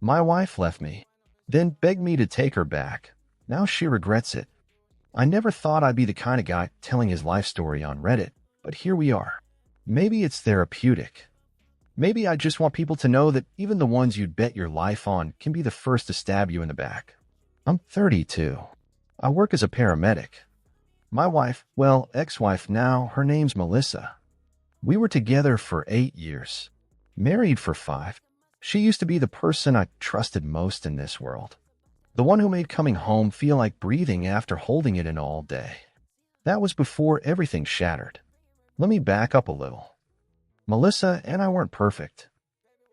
My wife left me, then begged me to take her back. Now she regrets it. I never thought I'd be the kind of guy telling his life story on Reddit, but here we are. Maybe it's therapeutic. Maybe I just want people to know that even the ones you'd bet your life on can be the first to stab you in the back. I'm 32. I work as a paramedic. My wife, well, ex-wife now, her name's Melissa. We were together for 8 years, married for 5. She used to be the person I trusted most in this world. The one who made coming home feel like breathing after holding it in all day. That was before everything shattered. Let me back up a little. Melissa and I weren't perfect.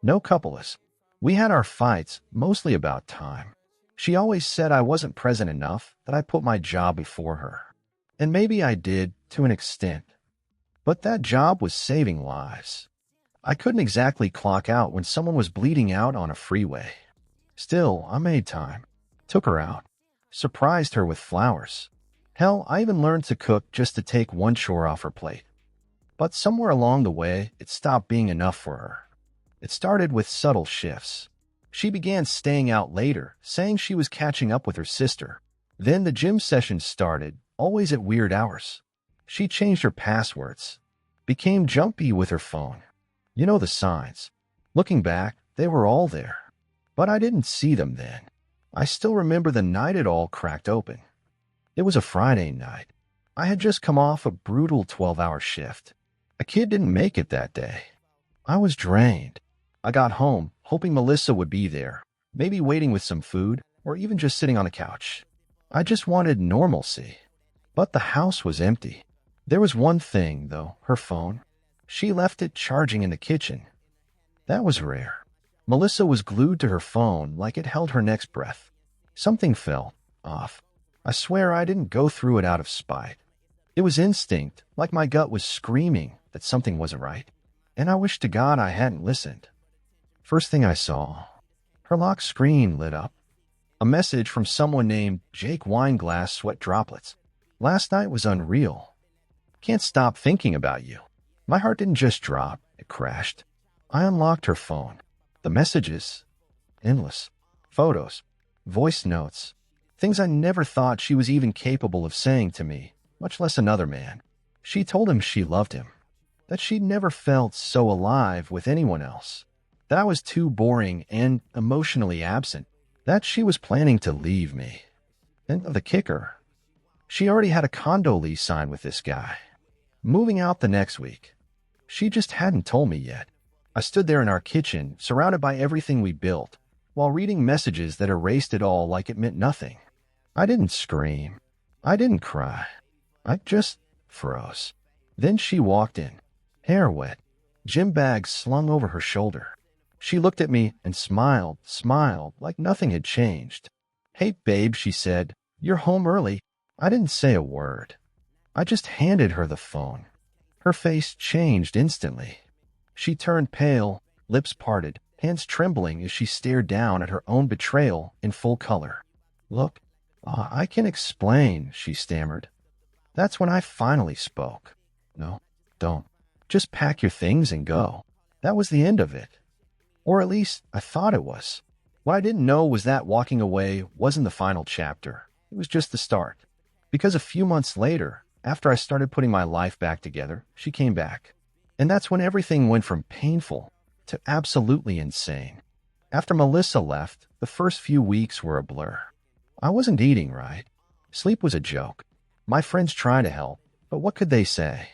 No couple is. We had our fights, mostly about time. She always said I wasn't present enough, that I put my job before her. And maybe I did, to an extent. But that job was saving lives. I couldn't exactly clock out when someone was bleeding out on a freeway. Still, I made time. Took her out. Surprised her with flowers. Hell, I even learned to cook just to take one chore off her plate. But somewhere along the way, it stopped being enough for her. It started with subtle shifts. She began staying out later, saying she was catching up with her sister. Then the gym sessions started, always at weird hours. She changed her passwords. Became jumpy with her phone. You know the signs. Looking back, they were all there. But I didn't see them then. I still remember the night it all cracked open. It was a Friday night. I had just come off a brutal 12-hour shift. A kid didn't make it that day. I was drained. I got home, hoping Melissa would be there, maybe waiting with some food, or even just sitting on a couch. I just wanted normalcy. But the house was empty. There was one thing, though, her phone. She left it charging in the kitchen. That was rare. Melissa was glued to her phone like it held her next breath. Something felt off. I swear I didn't go through it out of spite. It was instinct, like my gut was screaming that something wasn't right. And I wished to God I hadn't listened. First thing I saw, her lock screen lit up. A message from someone named Jake Wineglass Sweat Droplets. Last night was unreal. Can't stop thinking about you. My heart didn't just drop, it crashed. I unlocked her phone. The messages, endless. Photos, voice notes, things I never thought she was even capable of saying to me, much less another man. She told him she loved him, that she'd never felt so alive with anyone else, that I was too boring and emotionally absent, that she was planning to leave me. And the kicker, she already had a condo lease signed with this guy, moving out the next week. She just hadn't told me yet. I stood there in our kitchen, surrounded by everything we built, while reading messages that erased it all like it meant nothing. I didn't scream. I didn't cry. I just froze. Then she walked in, hair wet, gym bag slung over her shoulder. She looked at me and smiled like nothing had changed. "Hey, babe," she said, "you're home early." I didn't say a word. I just handed her the phone. Her face changed instantly. She turned pale, lips parted, hands trembling as she stared down at her own betrayal in full color. "Look, I can explain," she stammered. That's when I finally spoke. "No, don't. Just pack your things and go." That was the end of it. Or at least, I thought it was. What I didn't know was that walking away wasn't the final chapter. It was just the start. Because a few months later, after I started putting my life back together, she came back. And that's when everything went from painful to absolutely insane. After Melissa left, the first few weeks were a blur. I wasn't eating right. Sleep was a joke. My friends tried to help, but what could they say?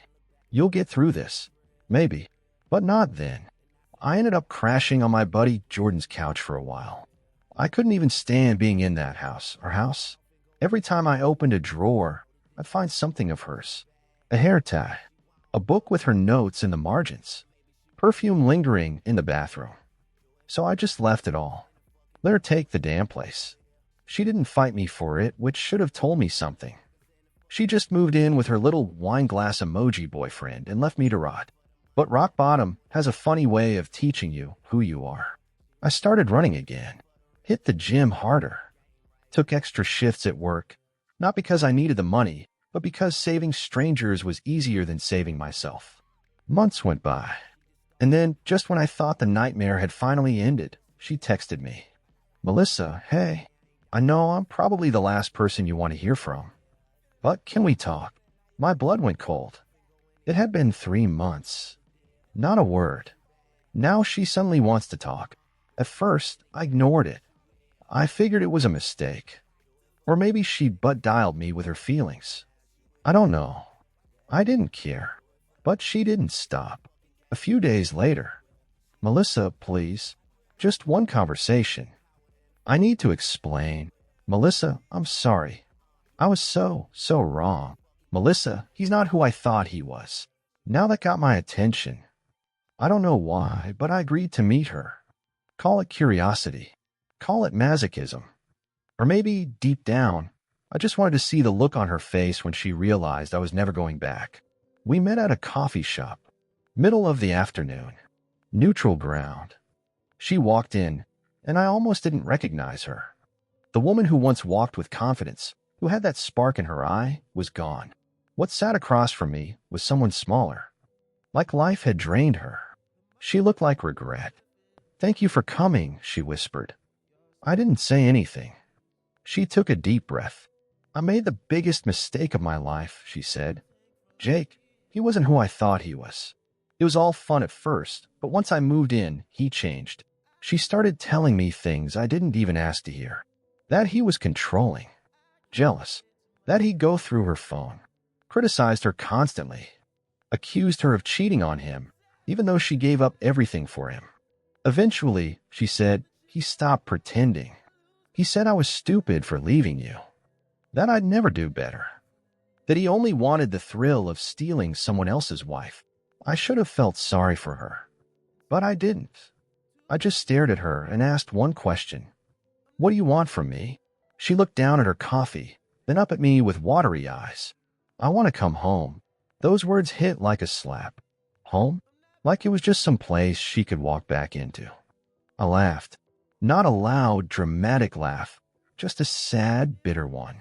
"You'll get through this." Maybe, but not then. I ended up crashing on my buddy Jordan's couch for a while. I couldn't even stand being in that house, our house. Every time I opened a drawer, I'd find something of hers. A hair tie. A book with her notes in the margins. Perfume lingering in the bathroom. So I just left it all. Let her take the damn place. She didn't fight me for it, which should have told me something. She just moved in with her little wine glass emoji boyfriend and left me to rot. But rock bottom has a funny way of teaching you who you are. I started running again. Hit the gym harder. Took extra shifts at work. Not because I needed the money, but because saving strangers was easier than saving myself. Months went by. And then, just when I thought the nightmare had finally ended, she texted me. Melissa, hey. I know I'm probably the last person you want to hear from, but can we talk? My blood went cold. It had been 3 months. Not a word. Now she suddenly wants to talk. At first, I ignored it. I figured it was a mistake. Or maybe she butt-dialed me with her feelings. I don't know. I didn't care. But she didn't stop. A few days later, Melissa, please. Just one conversation. I need to explain. Melissa, I'm sorry. I was so wrong. Melissa, he's not who I thought he was. Now that got my attention. I don't know why, but I agreed to meet her. Call it curiosity. Call it masochism. Or maybe, deep down, I just wanted to see the look on her face when she realized I was never going back. We met at a coffee shop. Middle of the afternoon. Neutral ground. She walked in, and I almost didn't recognize her. The woman who once walked with confidence, who had that spark in her eye, was gone. What sat across from me was someone smaller. Like life had drained her. She looked like regret. Thank you for coming, she whispered. I didn't say anything. She took a deep breath. I made the biggest mistake of my life, she said. Jake, he wasn't who I thought he was. It was all fun at first, but once I moved in, he changed. She started telling me things I didn't even ask to hear. That he was controlling, jealous, that he'd go through her phone, criticized her constantly, accused her of cheating on him, even though she gave up everything for him. Eventually, she said, he stopped pretending. He said I was stupid for leaving you, that I'd never do better, that he only wanted the thrill of stealing someone else's wife. I should have felt sorry for her, but I didn't. I just stared at her and asked one question. What do you want from me? She looked down at her coffee, then up at me with watery eyes. I want to come home. Those words hit like a slap. Home? Like it was just some place she could walk back into. I laughed. Not a loud, dramatic laugh, just a sad, bitter one.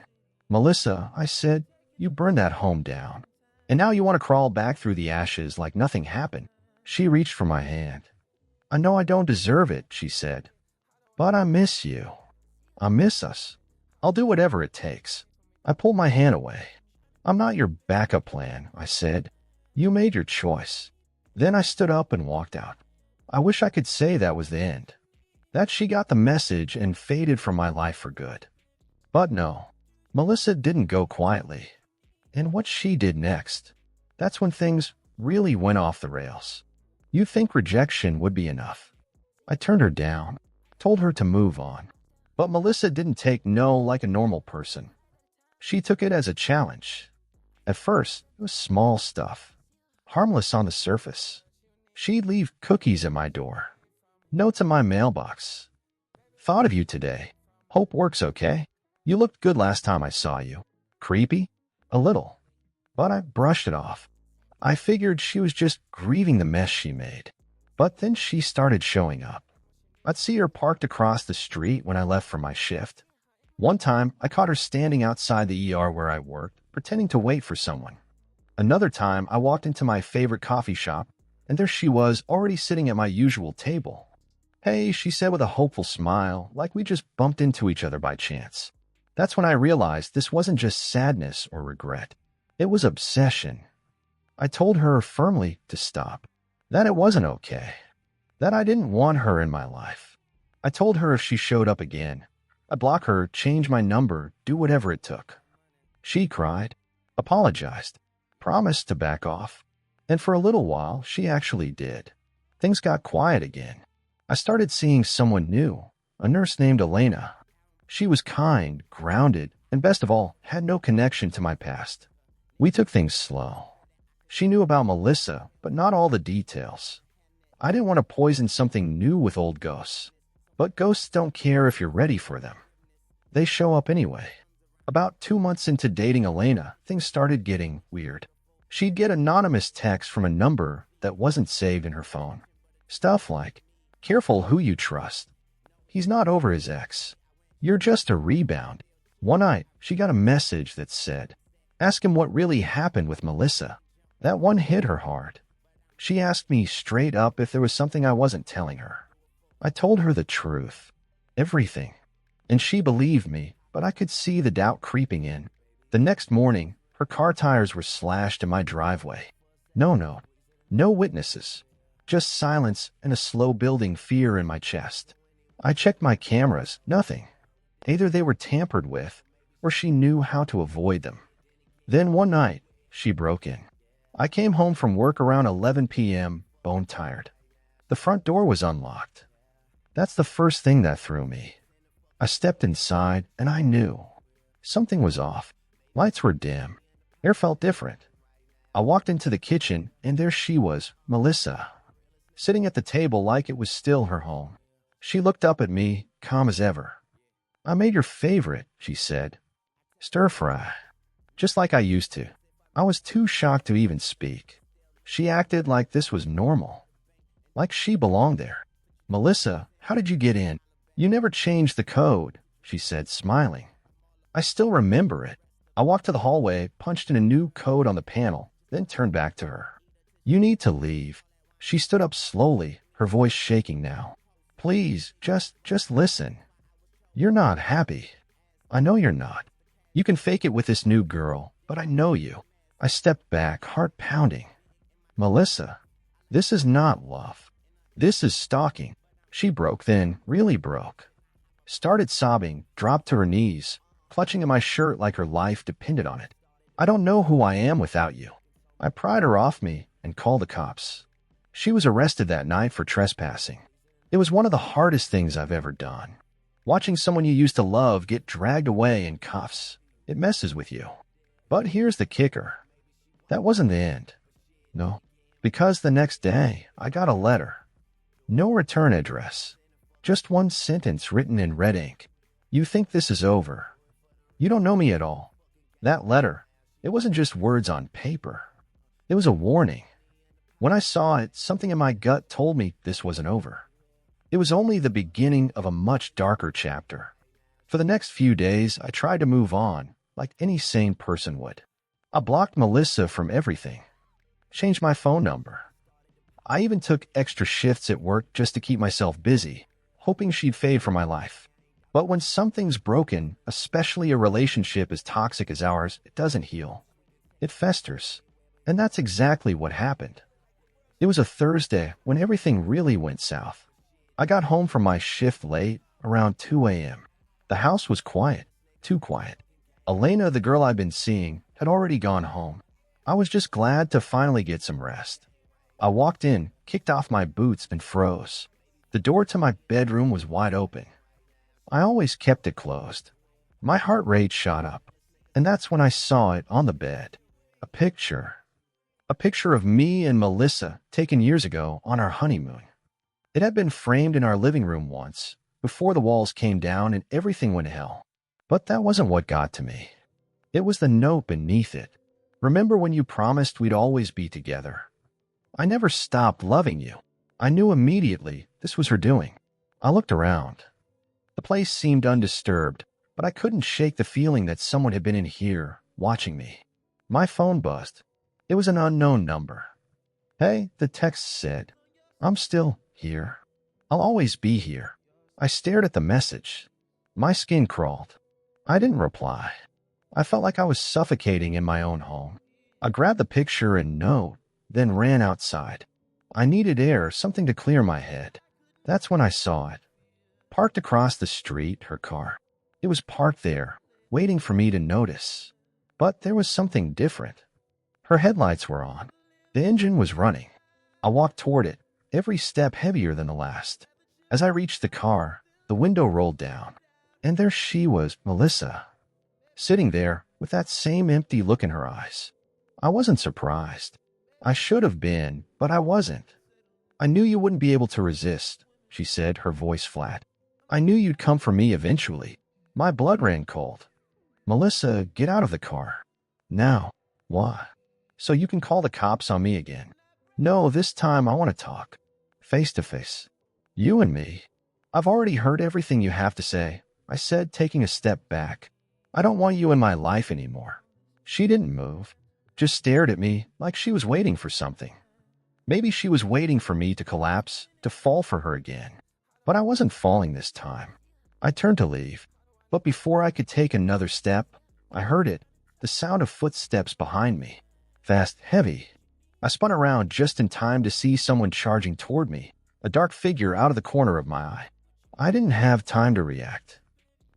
Melissa, I said, you burned that home down. And now you want to crawl back through the ashes like nothing happened. She reached for my hand. I know I don't deserve it, she said. But I miss you. I miss us. I'll do whatever it takes. I pulled my hand away. I'm not your backup plan, I said. You made your choice. Then I stood up and walked out. I wish I could say that was the end. That she got the message and faded from my life for good. But no, Melissa didn't go quietly. And what she did next, that's when things really went off the rails. You'd think rejection would be enough. I turned her down, told her to move on. But Melissa didn't take no like a normal person. She took it as a challenge. At first, it was small stuff, harmless on the surface. She'd leave cookies at my door, notes in my mailbox. Thought of you today. Hope work's okay. You looked good last time I saw you. Creepy? A little. But I brushed it off. I figured she was just grieving the mess she made. But then she started showing up. I'd see her parked across the street when I left for my shift. One time, I caught her standing outside the ER where I worked, pretending to wait for someone. Another time, I walked into my favorite coffee shop, and there she was, already sitting at my usual table. Hey, she said with a hopeful smile, like we just bumped into each other by chance. That's when I realized this wasn't just sadness or regret. It was obsession. I told her firmly to stop, that it wasn't okay, that I didn't want her in my life. I told her if she showed up again, I'd block her, change my number, do whatever it took. She cried, apologized, promised to back off, and for a little while, she actually did. Things got quiet again. I started seeing someone new, a nurse named Elena. She was kind, grounded, and best of all, had no connection to my past. We took things slow. She knew about Melissa, but not all the details. I didn't want to poison something new with old ghosts. But ghosts don't care if you're ready for them. They show up anyway. About 2 months into dating Elena, things started getting weird. She'd get anonymous texts from a number that wasn't saved in her phone. Stuff like, careful who you trust. He's not over his ex. You're just a rebound. One night, she got a message that said, ask him what really happened with Melissa. That one hit her hard. She asked me straight up if there was something I wasn't telling her. I told her the truth. Everything. And she believed me, but I could see the doubt creeping in. The next morning, her car tires were slashed in my driveway. No witnesses. Just silence and a slow-building fear in my chest. I checked my cameras, nothing. Either they were tampered with, or she knew how to avoid them. Then one night, she broke in. I came home from work around 11 p.m., bone-tired. The front door was unlocked. That's the first thing that threw me. I stepped inside, and I knew. Something was off. Lights were dim. Air felt different. I walked into the kitchen, and there she was, Melissa, sitting at the table like it was still her home. She looked up at me, calm as ever. "I made your favorite," she said. "Stir fry. Just like I used to." I was too shocked to even speak. She acted like this was normal. Like she belonged there. "Melissa, how did you get in?" "You never changed the code," she said, smiling. I still remember it. I walked to the hallway, punched in a new code on the panel, then turned back to her. "You need to leave." She stood up slowly, her voice shaking now. "Please, just listen. You're not happy. I know you're not. You can fake it with this new girl, but I know you." I stepped back, heart pounding. "Melissa, this is not love. This is stalking." She broke then, really broke. Started sobbing, dropped to her knees, clutching at my shirt like her life depended on it. "I don't know who I am without you." I pried her off me and called the cops. She was arrested that night for trespassing. It was one of the hardest things I've ever done. Watching someone you used to love get dragged away in cuffs, it messes with you. But here's the kicker. That wasn't the end. No, because the next day I got a letter. No return address. Just one sentence written in red ink. "You think this is over. You don't know me at all." That letter, it wasn't just words on paper. It was a warning. When I saw it, something in my gut told me this wasn't over. It was only the beginning of a much darker chapter. For the next few days, I tried to move on, like any sane person would. I blocked Melissa from everything. Changed my phone number. I even took extra shifts at work just to keep myself busy, hoping she'd fade from my life. But when something's broken, especially a relationship as toxic as ours, it doesn't heal. It festers. And that's exactly what happened. It was a Thursday when everything really went south. I got home from my shift late, around 2 a.m. The house was quiet, too quiet. Elena, the girl I'd been seeing, had already gone home. I was just glad to finally get some rest. I walked in, kicked off my boots, and froze. The door to my bedroom was wide open. I always kept it closed. My heart rate shot up, and that's when I saw it on the bed. A picture. A picture of me and Melissa taken years ago on our honeymoon. It had been framed in our living room once, before the walls came down and everything went to hell. But that wasn't what got to me. It was the note beneath it. "Remember when you promised we'd always be together? I never stopped loving you." I knew immediately this was her doing. I looked around. The place seemed undisturbed, but I couldn't shake the feeling that someone had been in here, watching me. My phone buzzed. It was an unknown number. "Hey," the text said. "I'm still here. I'll always be here." I stared at the message. My skin crawled. I didn't reply. I felt like I was suffocating in my own home. I grabbed the picture and note, then ran outside. I needed air, something to clear my head. That's when I saw it. Parked across the street, her car. It was parked there, waiting for me to notice. But there was something different. Her headlights were on. The engine was running. I walked toward it, every step heavier than the last. As I reached the car, the window rolled down. And there she was, Melissa, sitting there with that same empty look in her eyes. I wasn't surprised. I should have been, but I wasn't. "I knew you wouldn't be able to resist," she said, her voice flat. "I knew you'd come for me eventually." My blood ran cold. "Melissa, get out of the car." "Now." "Why?" "So you can call the cops on me again." "No, this time I want to talk. Face to face. You and me." "I've already heard everything you have to say," I said, taking a step back. "I don't want you in my life anymore." She didn't move, just stared at me like she was waiting for something. Maybe she was waiting for me to collapse, to fall for her again. But I wasn't falling this time. I turned to leave, but before I could take another step, I heard it, the sound of footsteps behind me. Fast, heavy. I spun around just in time to see someone charging toward me, a dark figure out of the corner of my eye. I didn't have time to react.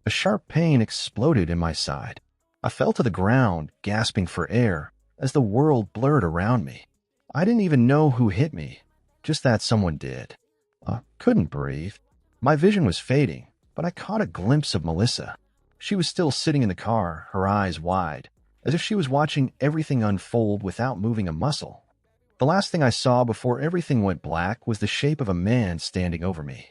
A sharp pain exploded in my side. I fell to the ground, gasping for air, as the world blurred around me. I didn't even know who hit me, just that someone did. I couldn't breathe. My vision was fading, but I caught a glimpse of Melissa. She was still sitting in the car, her eyes wide, as if she was watching everything unfold without moving a muscle. The last thing I saw before everything went black was the shape of a man standing over me.